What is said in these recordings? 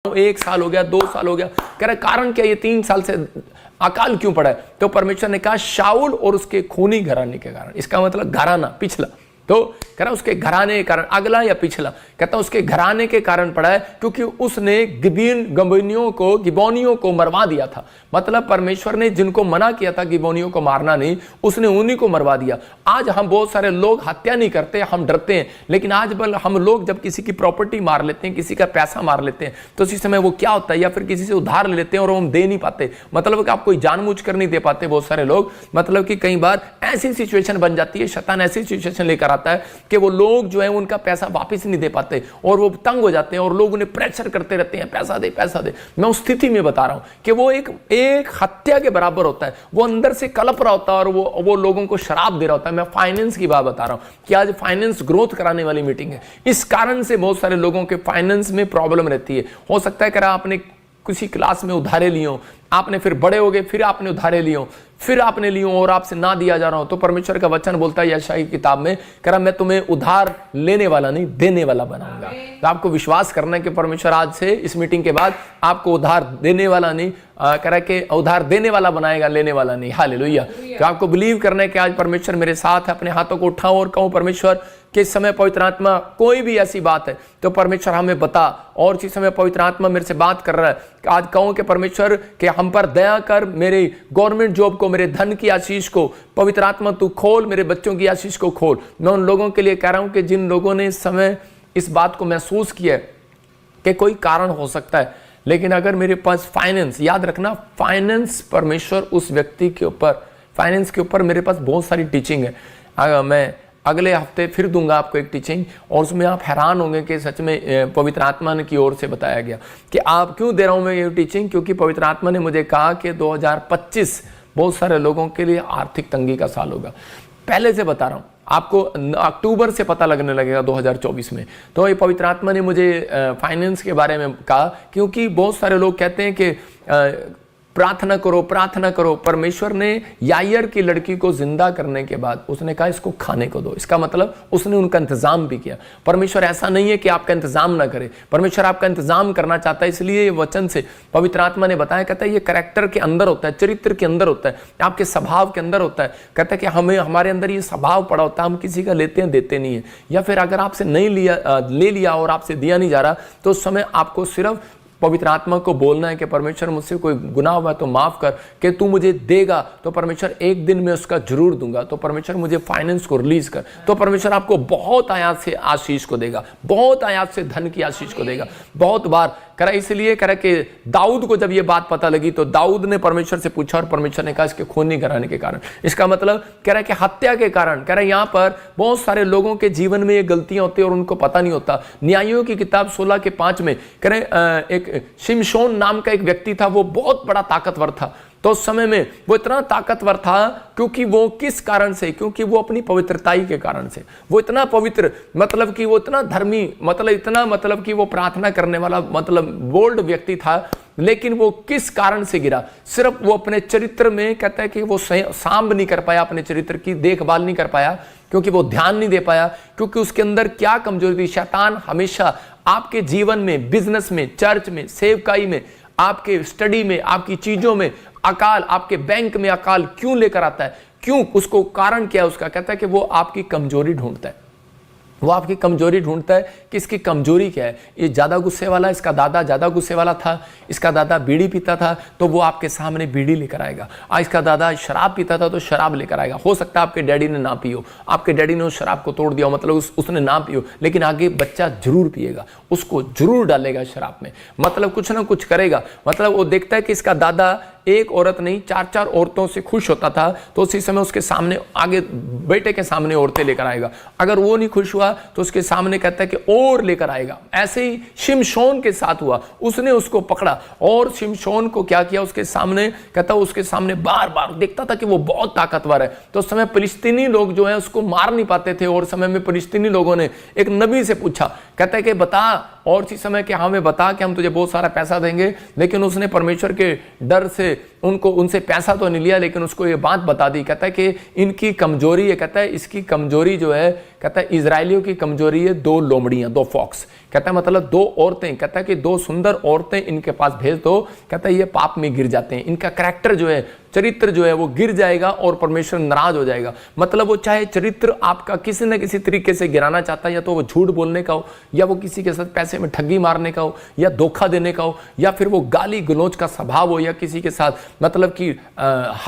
1 साल हो गया, 2 साल हो गया। कह रहा कारण क्या, ये 3 साल से अकाल क्यों पड़ा है? तो परमेश्वर ने कहा शाऊल और उसके खूनी घराने के कारण। इसका मतलब घराना पिछला, तो कह रहा उसके घराने के कारण, अगला या पिछला, कहता उसके घराने के कारण पड़ा है क्योंकि उसने गिबोनियों को मरवा दिया था। मतलब परमेश्वर ने जिनको मना किया था गिबोनियों को मारना नहीं, उसने उन्हीं को मरवा दिया। आज हम बहुत सारे लोग हत्या नहीं करते, हम डरते हैं, लेकिन आज बल हम लोग जब किसी की प्रॉपर्टी मार लेते हैं, किसी का पैसा मार लेते हैं, तो उसी समय वो क्या होता है, या फिर किसी से उधार ले लेते हैं और हम दे नहीं पाते, मतलब कि आप कोई जानबूझ कर नहीं दे पाते बहुत सारे लोग। मतलब कि कई बार ऐसी सिचुएशन बन जाती है, शैतान ऐसी सिचुएशन लेकर आता है कि वो लोग जो है उनका पैसा वापस नहीं दे पाते और वो तंग हो जाते हैं और लोग उन्हें प्रेशर करते रहते हैं, पैसा दे पैसा दे। मैं उस स्थिति में बता रहा हूं कि वो एक हत्या के बराबर होता है। वो अंदर से कलप रहा होता है और वो लोगों को शराब दे रहा होता है। मैं फाइनेंस की बात बता रहा हूं कि आज फाइनेंस ग्रोथ कराने वाली मीटिंग है। इस कारण से बहुत सारे लोगों के फाइनेंस में प्रॉब्लम रहती है। हो सकता है कि आपने किसी क्लास में उधारे लिए, आपने फिर बड़े हो गए, फिर आपने उधारे लिए, फिर आपने लिए और आपसे ना दिया जा रहा हो, तो परमेश्वर का वचन बोलता है यशायाह की किताब में, कह रहा मैं तुम्हें उधार लेने वाला नहीं देने वाला बनाऊंगा। तो आपको विश्वास करना है कि परमेश्वर आज से इस मीटिंग के बाद आपको उधार देने वाला नहीं, कह रहा कि उधार देने वाला बनाएगा, लेने वाला नहीं। हालेलुया। तो आपको बिलीव करना है कि आज परमेश्वर मेरे साथ है। अपने हाथों को उठाओ और कहूं परमेश्वर कि इस समय पवित्र आत्मा कोई भी ऐसी बात है तो परमेश्वर हमें बता, और इस समय पवित्र आत्मा मेरे से बात कर रहा है। आज कहूं कि परमेश्वर के हम पर दया कर, मेरे गवर्नमेंट जॉब को, मेरे धन की आशीष को पवित्र आत्मा तू खोल, मेरे बच्चों की आशीष को खोल। मैं उन लोगों के लिए कह रहा हूं कि जिन लोगों ने इस समय इस बात को महसूस किया है कि कोई कारण हो सकता है, लेकिन अगर मेरे पास फाइनेंस, याद रखना फाइनेंस परमेश्वर उस व्यक्ति के ऊपर, फाइनेंस के ऊपर मेरे पास बहुत सारी टीचिंग है। मैं अगले हफ्ते फिर दूंगा आपको एक टीचिंग, और उसमें आप हैरान होंगे कि सच में पवित्र आत्मा की ओर से बताया गया कि आप क्यों दे रहा हूं मैं ये टीचिंग, क्योंकि पवित्र आत्मा ने मुझे कहा कि 2025 बहुत सारे लोगों के लिए आर्थिक तंगी का साल होगा। पहले से बता रहा हूं आपको, अक्टूबर से पता लगने लगेगा 2024 में। तो ये पवित्र आत्मा ने मुझे फाइनेंस के बारे में कहा, क्योंकि बहुत सारे लोग कहते हैं कि प्रार्थना करो प्रार्थना करो। परमेश्वर ने यायर की लड़की को जिंदा करने के बाद उसने कहा इसको खाने को दो। इसका मतलब उसने उनका इंतजाम भी किया। परमेश्वर ऐसा नहीं है कि आपका इंतजाम ना करे, परमेश्वर आपका इंतजाम करना चाहता है। इसलिए वचन से पवित्र आत्मा ने बताया, कहता है ये कैरेक्टर के अंदर होता है, चरित्र के अंदर होता है, आपके स्वभाव के अंदर होता है। कहता है कि हमारे अंदर ये स्वभाव पड़ा होता है, हम किसी का लेते हैं देते नहीं है, या फिर अगर आपसे नहीं ले लिया और आपसे दिया नहीं जा रहा, तो उस समय आपको सिर्फ पवित्र आत्मा को बोलना है कि परमेश्वर मुझसे कोई गुनाह हुआ तो माफ कर, कि तू मुझे देगा तो परमेश्वर एक दिन में उसका जरूर दूंगा। तो परमेश्वर मुझे फाइनेंस को रिलीज कर, तो परमेश्वर आपको बहुत आयात से आशीष को देगा, बहुत आयात से धन की आशीष को देगा। बहुत बार करा, इसलिए करा कि दाऊद को जब ये बात पता लगी तो दाऊद ने परमेश्वर से पूछा और परमेश्वर ने कहा इसके खून नहीं कराने के कारण। इसका मतलब कह रहा है कि हत्या के कारण। कह रहा है यहां पर बहुत सारे लोगों के जीवन में ये गलतियां होती है और उनको पता नहीं होता। न्यायों की किताब 16:5 में कह रहे एक शिमशोन नाम का एक व्यक्ति था, वो बहुत बड़ा ताकतवर था। तो उस समय में वो इतना ताकतवर था क्योंकि वो किस कारण से, क्योंकि वो अपनी पवित्रताई के कारण से, वो इतना पवित्र, मतलब कि वो इतना धर्मी, मतलब कि वो प्रार्थना करने वाला, मतलब बोल्ड व्यक्ति था। लेकिन वो किस कारण से गिरा? सिर्फ वो अपने चरित्र में, कहता है कि वो सांभ नहीं कर पाया, अपने चरित्र की देखभाल नहीं कर पाया, क्योंकि वो ध्यान नहीं दे पाया, क्योंकि उसके अंदर क्या कमजोरी थी। शैतान हमेशा आपके जीवन में, बिजनेस में, चर्च में, सेवकाई में, आपके स्टडी में, आपकी चीजों में अकाल, आपके बैंक में अकाल क्यों लेकर आता है? क्यों? उसको कारण क्या है उसका? कहता है कि वो आपकी कमजोरी ढूंढता है, वो आपकी कमजोरी ढूंढता है कि इसकी कमजोरी क्या है। ये ज्यादा गुस्से वाला, इसका दादा ज्यादा गुस्से वाला था, इसका दादा बीड़ी पीता था तो वो आपके सामने बीड़ी लेकर आएगा। इसका दादा शराब पीता था तो शराब लेकर आएगा। हो सकता है आपके डैडी ने ना पियो, आपके डैडी ने उस शराब को तोड़ दिया, मतलब उसने ना पियो, लेकिन आगे बच्चा जरूर पिएगा, उसको जरूर डालेगा शराब में, मतलब कुछ ना कुछ करेगा। मतलब वो देखता है कि इसका दादा एक औरत नहीं 4-4 औरतों से खुश होता था, तो उसी समय उसके सामने आगे बेटे के सामने औरतें लेकर आएगा। अगर वो नहीं खुश हुआ तो उसके सामने कहता है कि और लेकर आएगा। ऐसे ही शिमशोन के साथ हुआ, उसने उसको पकड़ा और शिमशोन को क्या किया, उसके सामने, कहता उसके सामने बार बार देखता था कि वो बहुत ताकतवर है। तो उस समय फिलिस्तीनी लोग जो है उसको मार नहीं पाते थे, और समय में फिलिस्तीनी लोगों ने एक नबी से पूछा, कहता है कि बता, और इसी समय कि हमें बता कि हम तुझे बहुत सारा पैसा देंगे। लेकिन उसने परमेश्वर के डर से उनसे पैसा तो नहीं लिया, लेकिन उसको ये बात बता दी, कहता है कि इनकी कमजोरी है, कहता है इसकी कमजोरी जो है, कहता है इजराइलियों की कमजोरी है 2 लोमड़ियां, 2 फॉक्स। कहता है मतलब 2 औरतें, कहता है कि 2 सुंदर औरतें इनके पास भेज दो। कहता है ये पाप में गिर जाते हैं, इनका कैरेक्टर जो है, चरित्र जो है वो गिर जाएगा और परमेश्वर नाराज हो जाएगा। मतलब वो चाहे चरित्र आपका किसी न किसी तरीके से गिराना चाहता है, या तो वो झूठ बोलने का हो, या वो किसी के साथ पैसे में ठगी मारने का हो, या धोखा देने का हो, या फिर वो गाली गलौज का स्वभाव हो, या किसी के साथ मतलब कि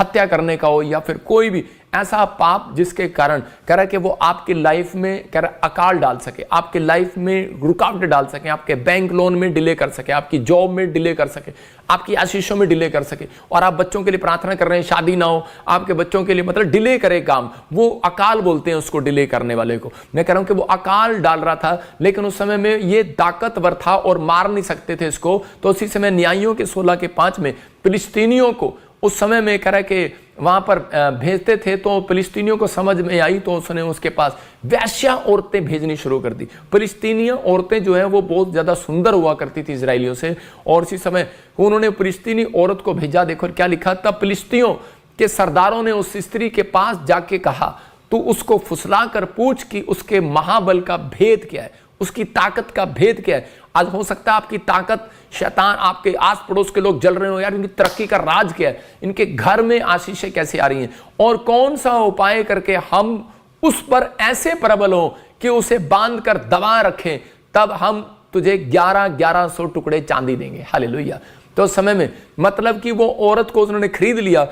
हत्या करने का हो, या फिर कोई भी ऐसा पाप जिसके कारण कह रहा कि वो आपकी लाइफ में कह रहा अकाल डाल सके, आपके लाइफ में रुकावट डाल सके, आपके बैंक लोन में डिले कर सके, आपकी जॉब में डिले कर सके, आपकी आशीषों में डिले कर सके। और आप बच्चों के लिए प्रार्थना कर रहे हैं शादी ना हो, आपके बच्चों के लिए मतलब डिले करे काम, वो अकाल बोलते हैं उसको, डिले करने वाले को। मैं कह रहा हूं कि वो अकाल डाल रहा था, लेकिन उस समय में ये ताकतवर था और मार नहीं सकते थे इसको। तो उसी समय न्यायियों के 16:5 में फिलिस्तीनियों को उस समय में कह रहा है कि वहां पर भेजते थे, तो फिलिस्तीनियों को समझ में आई, तो उसने उसके पास वैश्या औरतें भेजनी शुरू कर दी। फिलिस्तीनी औरतें जो है वो बहुत ज्यादा सुंदर हुआ करती थी इजराइलियों से, और इसी समय उन्होंने फिलिस्तीनी औरत को भेजा। देखो क्या लिखा, तब फिलिस्तियों के सरदारों ने उस स्त्री के पास जाके कहा, तू उसको फुसला कर पूछ कि उसके महाबल का भेद क्या है, उसकी ताकत का भेद क्या है। आज हो सकता है आपकी ताकत, शैतान, आपके आस पड़ोस के लोग जल रहे हो, यार इनकी तरक्की का राज क्या है, इनके घर में आशीषें कैसे आ रही हैं, और कौन सा उपाय करके हम उस पर ऐसे प्रबल हो कि उसे बांध कर दबा रखें, तब हम तुझे 1100 टुकड़े चांदी देंगे। हालेलुया। तो उस समय में मतलब कि वो औरत को उन्होंने खरीद लिया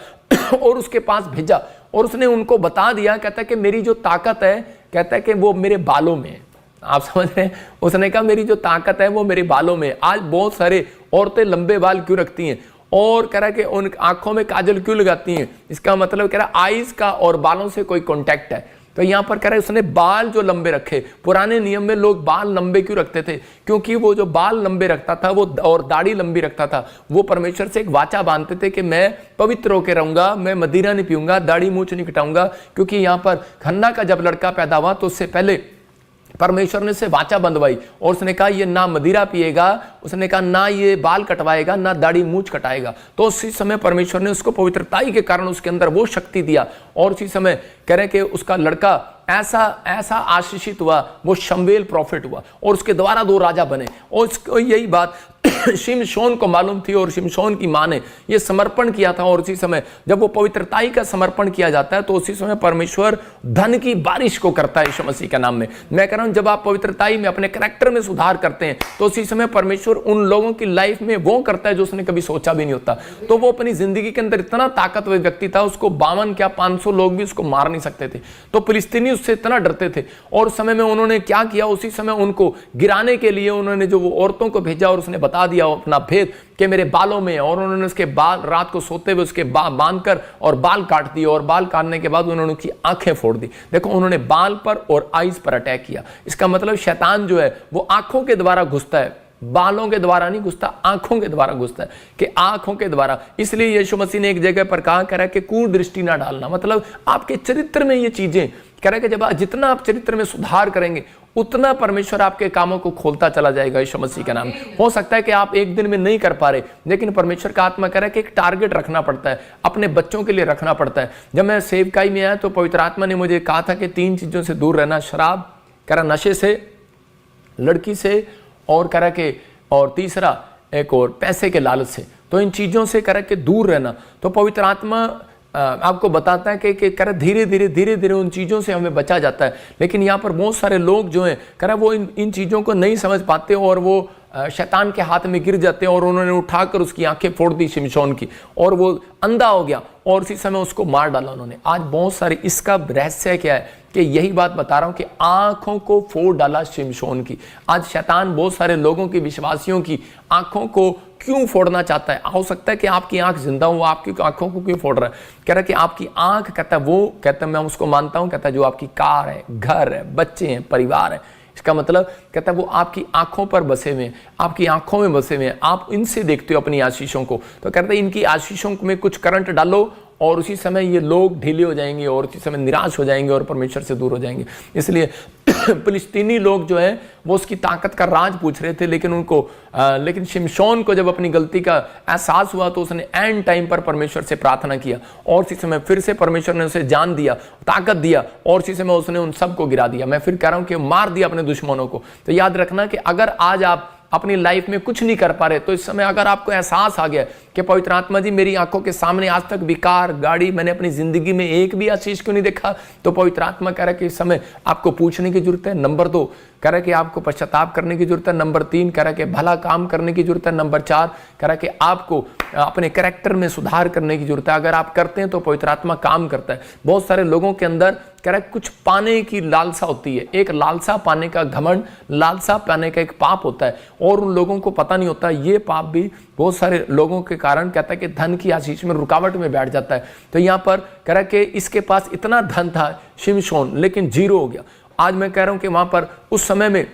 और उसके पास भेजा, और उसने उनको बता दिया, कहता है कि मेरी जो ताकत है, कहता है कि वो मेरे बालों में है। आप समझ रहे हैं, उसने कहा मेरी जो ताकत है वो मेरे बालों में। आज बहुत सारे औरतें लंबे बाल क्यों रखती हैं, और कह रहा है कि उन आंखों में काजल क्यों लगाती हैं, इसका मतलब कह रहा है आईज का और बालों से कोई कॉन्टैक्ट है। तो यहां पर कह रहा है उसने बाल जो लंबे रखे। पुराने नियम में लोग बाल लंबे क्यों रखते थे, क्योंकि वो जो बाल लंबे रखता था वो और दाढ़ी लंबी रखता था, वो परमेश्वर से एक वाचा बांधते थे कि मैं पवित्र होकर रहूंगा, मैं मदिरा नहीं पीऊंगा, दाढ़ी मूछ नहीं कटाऊंगा। क्योंकि यहां पर हन्ना का जब लड़का पैदा हुआ तो उससे पहले परमेश्वर ने उससे वाचा बंधवाई, और उसने कहा ये ना मदिरा पिएगा, उसने कहा ना ये बाल कटवाएगा, ना दाढ़ी मूछ कटाएगा। तो उसी समय परमेश्वर ने उसको पवित्रताई के कारण उसके अंदर वो शक्ति दिया, और उसी समय कह रहे कि उसका लड़का ऐसा आशीषित हुआ, वो शमूएल प्रॉफिट हुआ, और उसके द्वारा 2 राजा बने। और यही बात शिमशोन को मालूम थी, और शिमशोन की मां ने ये समर्पण किया था। और उसी समय जब वो पवित्रताई का समर्पण किया जाता है, तो उसी समय परमेश्वर धन की बारिश को करता है यीशु मसीह के नाम में। मैं कह रहा हूं, जब आप पवित्रताई में अपने कैरेक्टर में सुधार करते हैं, तो उसी समय परमेश्वर उन लोगों की लाइफ में वो करता है जो उसने कभी सोचा भी नहीं होता। तो वो अपनी जिंदगी के अंदर इतना ताकतवर व्यक्ति था, उसको 52 क्या 500 लोग भी उसको मार नहीं सकते थे। तो फिलिस्तीनी उससे इतना डरते थे, और उस समय में उन्होंने क्या किया, उसी समय उनको गिराने के लिए उन्होंने जो वो औरतों को भेजा, और उसने बता दिया अपना भेद कि मेरे बालों में है। और उन्होंने उसके बाल रात को सोते हुए उसके बांधकर और बाल काट दिए, और बाल काटने के बाद उन्होंने उसकी आंखें फोड़ दी। देखो, उन्होंने बाल पर और आईज पर अटैक किया। इसका मतलब शैतान जो है वो आंखों के द्वारा घुसता है, बालों के द्वारा नहीं घुसता, आंखों के द्वारा घुसता है, कि आंखों के द्वारा। इसलिए यीशु मसीह ने एक जगह पर कहा, कह रहा है कि कुदृष्टि ना डालना, मतलब आपके चरित्र में ये चीजें, कह रहा है कि जब जितना आप चरित्र में सुधार करेंगे, उतना परमेश्वर आपके कामों को खोलता चला जाएगा यीशु मसीह का नाम। हो सकता है कि आप एक दिन में नहीं कर पा रहे, लेकिन परमेश्वर का आत्मा कह रहा है कि एक टारगेट रखना पड़ता है, अपने बच्चों के लिए रखना पड़ता है। जब मैं सेवकाई में आया तो पवित्र आत्मा ने मुझे कहा था कि 3 चीजों से दूर रहना, शराब, कह रहा नशे से, लड़की से, और कह रहा कि और तीसरा एक और पैसे के लालच से। तो इन चीजों से कह रहा कि दूर रहना। तो पवित्र आत्मा आपको बताता है कि कर धीरे धीरे उन चीज़ों से हमें बचा जाता है। लेकिन यहाँ पर बहुत सारे लोग जो हैं कर वो इन चीज़ों को नहीं समझ पाते, और वो शैतान के हाथ में गिर जाते हैं, और उन्होंने उठाकर उसकी आंखें फोड़ दी शिमशोन की, और वो अंधा हो गया, और उसी समय उसको मार डाला उन्होंने। आज बहुत सारे, इसका रहस्य क्या है कि यही बात बता रहा हूं कि आंखों को फोड़ डाला शिमशोन की। आज शैतान बहुत सारे लोगों की, विश्वासियों की आंखों को क्यों फोड़ना चाहता है? हो सकता है कि आपकी आंख जिंदा हो, आपकी आंखों को क्यों फोड़ रहा है? कह रहा है कि आपकी आंख, कहता है वो, कहता है मैं उसको मानता हूं, कहता है जो आपकी कार है, घर है, बच्चे हैं, परिवार है, इसका मतलब कहता है वो आपकी आंखों पर बसे हुए हैं, आपकी आंखों में बसे हुए हैं, आप इनसे देखते हो अपनी आशीषों को। तो कहता है इनकी आशीषों में कुछ करंट डालो और उसी समय ये लोग ढीले हो जाएंगे और उसी समय निराश हो जाएंगे और परमेश्वर से दूर हो जाएंगे। इसलिए फिलिस्तीनी लोग जो है वो उसकी ताकत का राज पूछ रहे थे, लेकिन शिमशोन को जब अपनी गलती का एहसास हुआ तो उसने एंड टाइम पर परमेश्वर से प्रार्थना किया और उसी समय फिर से परमेश्वर ने उसे जान दिया, ताकत दिया और उसी समय उसने उन सबको गिरा दिया। मैं फिर कह रहा हूं कि मार दिया अपने दुश्मनों को। तो याद रखना कि अगर आज आप अपनी लाइफ में कुछ नहीं कर पा रहे तो इस समय अगर आपको एहसास आ गया कि पवित्र आत्मा जी मेरी आंखों के सामने आज तक विकार गाड़ी मैंने अपनी जिंदगी में एक भी आशीष क्यों नहीं देखा, तो पवित्र आत्मा कह रहा है कि इस समय आपको पूछने की जरूरत है। नंबर 2 कह रहा है कि आपको पश्चाताप करने की जरूरत है। नंबर 3 कह रहा है कि भला काम करने की जरूरत है। नंबर 4 कह रहा है कि आपको अपने कैरेक्टर में सुधार करने की जरूरत है। अगर आप करते हैं तो पवित्र आत्मा काम करता है। बहुत सारे लोगों के अंदर कह रहा है कुछ पाने की लालसा होती है, एक लालसा पाने का घमंड, लालसा पाने का एक पाप होता है और उन लोगों को पता नहीं होता। ये पाप भी बहुत सारे लोगों के कारण कहता है कि धन की आशीष में रुकावट में बैठ जाता है। तो यहाँ पर कह रहा है कि इसके पास इतना धन था शिमशोन, लेकिन जीरो हो गया। आज मैं कह रहा हूं कि वहां पर उस समय में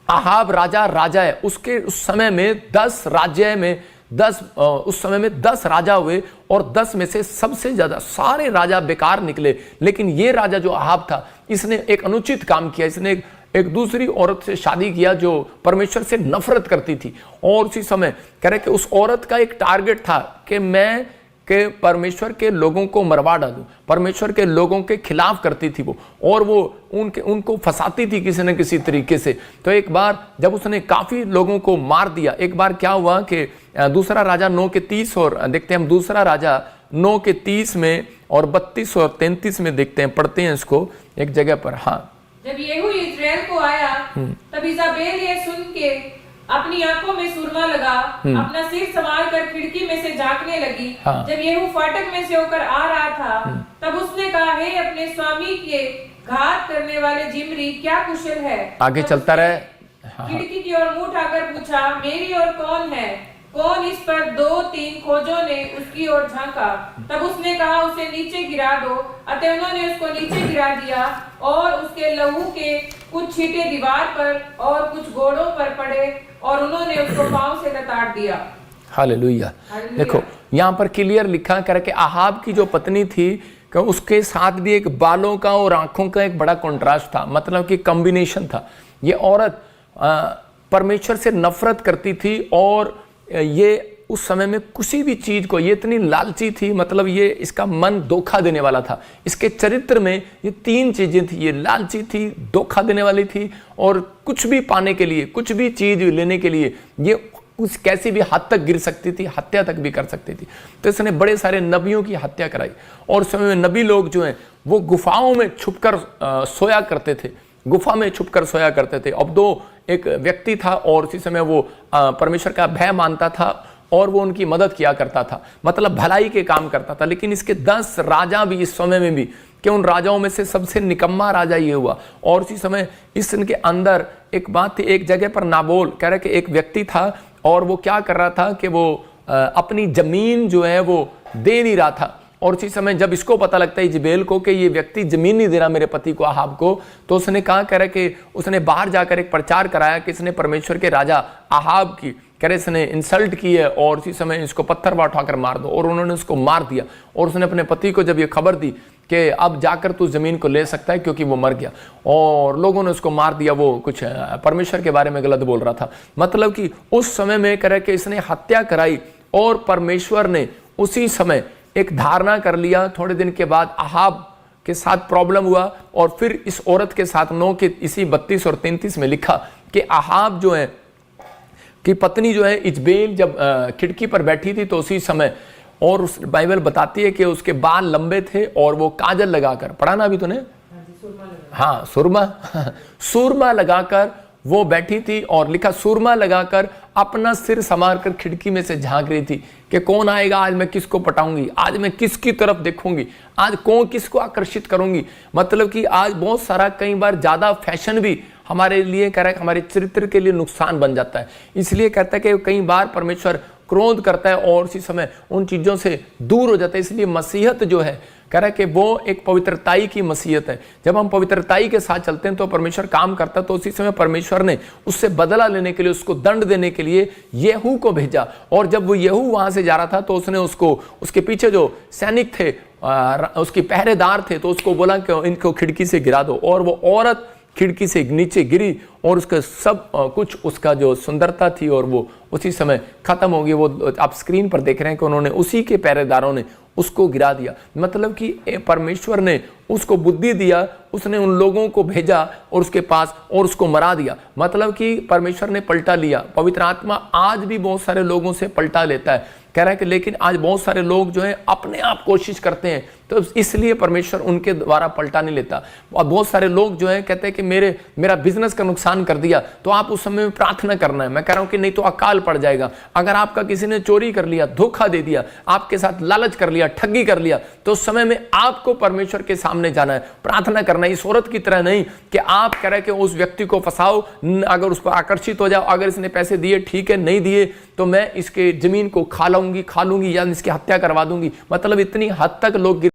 आहाब राजा है, उसके उस समय में 10 राज्य में 10 राजा हुए और 10 में से सबसे ज्यादा सारे राजा बेकार निकले। लेकिन ये राजा जो आहाब था इसने एक अनुचित काम किया, इसने एक दूसरी औरत से शादी किया जो परमेश्वर से नफरत करती थी और उसी समय कह रहे कि उस औरत का एक टारगेट था कि मैं के परमेश्वर के लोगों को मरवा डालूं। परमेश्वर के लोगों के खिलाफ करती थी वो, और वो उनको फंसाती थी किसी न किसी तरीके से। तो एक बार जब उसने काफी लोगों को मार दिया, एक बार क्या हुआ कि दूसरा राजा 9 के 30 और देखते हैं हम दूसरा राजा 9 के 30 में और 32 और 33 में देखते हैं, पढ़ते हैं इसको एक जगह पर। हाँ, जब येहू इस्राएल को आया तब इजाबेल ये सुन के अपनी आंखों में सुरमा लगा, अपना सिर संभाल कर खिड़की में से झांकने लगी। हाँ। जब येहू फाटक में से होकर आ रहा था तब उसने कहा, हे अपने स्वामी के घात करने वाले जिम्री, क्या कुशल है? आगे चलता रहे। हाँ। खिड़की की ओर मुंह उठाकर पूछा, मेरी ओर कौन है? कौन? इस पर 2-3 खोजों ने उसकी ओर झांका। तब उसने कहा, उसे नीचे गिरा दो। अतः उन्होंने उसको नीचे गिरा दिया और उसके लहू के कुछ छींटे दीवार पर और कुछ घोड़ों पर पड़े और उन्होंने उसको पांव से लताड़ दिया। हालेलुया। देखो यहाँ पर क्लियर लिखा करके आहाब की जो पत्नी थी कि उसके साथ भी एक बालों का और आंखों का एक बड़ा कॉन्ट्रास्ट था, मतलब कि कॉम्बिनेशन था। ये औरत परमेश्वर से नफरत करती थी और ये उस समय में किसी भी चीज को, ये इतनी लालची थी, मतलब ये इसका मन धोखा देने वाला था। इसके चरित्र में ये 3 चीजें थी, ये लालची थी, धोखा देने वाली थी और कुछ भी पाने के लिए, कुछ भी चीज लेने के लिए ये कुछ कैसी भी हद तक गिर सकती थी, हत्या तक भी कर सकती थी। तो इसने बड़े सारे नबियों की हत्या कराई और उस समय में नबी लोग जो हैं वो गुफाओं में छुपकर सोया करते थे, गुफा में छुपकर सोया करते थे। अब एक व्यक्ति था और उसी समय वो परमेश्वर का भय मानता था और वो उनकी मदद किया करता था, मतलब भलाई के काम करता था। लेकिन इसके 10 राजा भी इस समय में भी कि उन राजाओं में से सबसे निकम्मा राजा ये हुआ। और उसी समय इसके अंदर एक बात थी, एक जगह पर नाबोल कह रहे कि एक व्यक्ति था और वो क्या कर रहा था कि वो अपनी जमीन जो है वो दे नहीं रहा था। और उसी समय जब इसको पता लगता है इजबेल को कि ये व्यक्ति जमीन नहीं दे रहा मेरे पति को आहाब को, तो उसने कहा कह रहा कि उसने बाहर जाकर एक प्रचार कराया कि इसने परमेश्वर के राजा आहाब की कह रहे इसने इंसल्ट की है और उसी समय इसको पत्थर उठाकर मार दो। और उन्होंने उसको मार दिया और उसने अपने पति को जब ये खबर दी कि अब जाकर तू जमीन को ले सकता है क्योंकि वो मर गया, और लोगों ने उसको मार दिया। वो कुछ परमेश्वर के बारे में गलत बोल रहा था, मतलब कि उस समय में कह रहे कि इसने हत्या कराई और परमेश्वर ने उसी समय एक धारणा कर लिया। थोड़े दिन के बाद आहाब के साथ प्रॉब्लम हुआ और फिर इस औरत के साथ 9 के इसी 32 और 33 में लिखा कि आहाब जो है कि पत्नी जो है इजबेल जब खिड़की पर बैठी थी तो उसी समय, और उस बाइबल बताती है कि उसके बाल लंबे थे और वो काजल लगाकर, पढ़ा ना अभी तूने? हाँ, सुरमा लगाकर वो बैठी थी और लिखा सुरमा लगाकर अपना सिर संवार कर खिड़की में से झांक रही थी कि कौन आएगा, आज मैं किसको पटाऊंगी, आज मैं किसकी तरफ देखूंगी, आज कौन किसको आकर्षित करूंगी। मतलब कि आज बहुत सारा कई बार ज्यादा फैशन भी हमारे लिए कह रहा है, हमारे चरित्र के लिए नुकसान बन जाता है। इसलिए कहता है कि कई बार परमेश्वर क्रोध करता है और उसी समय उन चीजों से दूर हो जाता है। इसलिए मसीहत जो है कह रहा है कि वो एक पवित्रताई की मसीहत है। जब हम पवित्रताई के साथ चलते हैं तो परमेश्वर काम करता है। तो उसी समय परमेश्वर ने उससे बदला लेने के लिए, उसको दंड देने के लिए येहू को भेजा। और जब वो येहू वहां से जा रहा था तो उसने उसको, उसके पीछे जो सैनिक थे, उसके पहरेदार थे, तो उसको बोला कि इनको खिड़की से गिरा दो। और वो औरत खिड़की से नीचे गिरी और उसका सब कुछ, उसका जो सुंदरता थी और वो उसी समय खत्म हो गई। वो आप स्क्रीन पर देख रहे हैं कि उन्होंने, उसी के पहरेदारों ने उसको गिरा दिया। मतलब कि परमेश्वर ने उसको बुद्धि दिया, उसने उन लोगों को भेजा और उसके पास और उसको मरा दिया। मतलब कि परमेश्वर ने पलटा लिया। पवित्र आत्मा आज भी बहुत सारे लोगों से पलटा लेता है। कह रहा है कि लेकिन आज बहुत सारे लोग जो है अपने आप कोशिश करते हैं, तो इसलिए परमेश्वर उनके द्वारा पलटा नहीं लेता। और बहुत सारे लोग जो है कहते हैं कि मेरा बिजनेस का नुकसान कर दिया, तो आप उस समय में प्रार्थना करना है। मैं कह रहा हूं कि नहीं तो अकाल पड़ जाएगा। अगर आपका किसी ने चोरी कर लिया, धोखा दे दिया, आपके साथ लालच कर लिया, ठगी कर लिया, तो उस समय में आपको परमेश्वर के सामने जाना है, प्रार्थना करना है। इस औरत की तरह नहीं कि आप कह रहे कि उस व्यक्ति को फंसाओ, अगर उस पर आकर्षित हो जाओ, अगर इसने पैसे दिए ठीक है, नहीं दिए तो मैं इसके जमीन को खा लूंगी या इसकी हत्या करवा दूंगी। मतलब इतनी हद तक लोग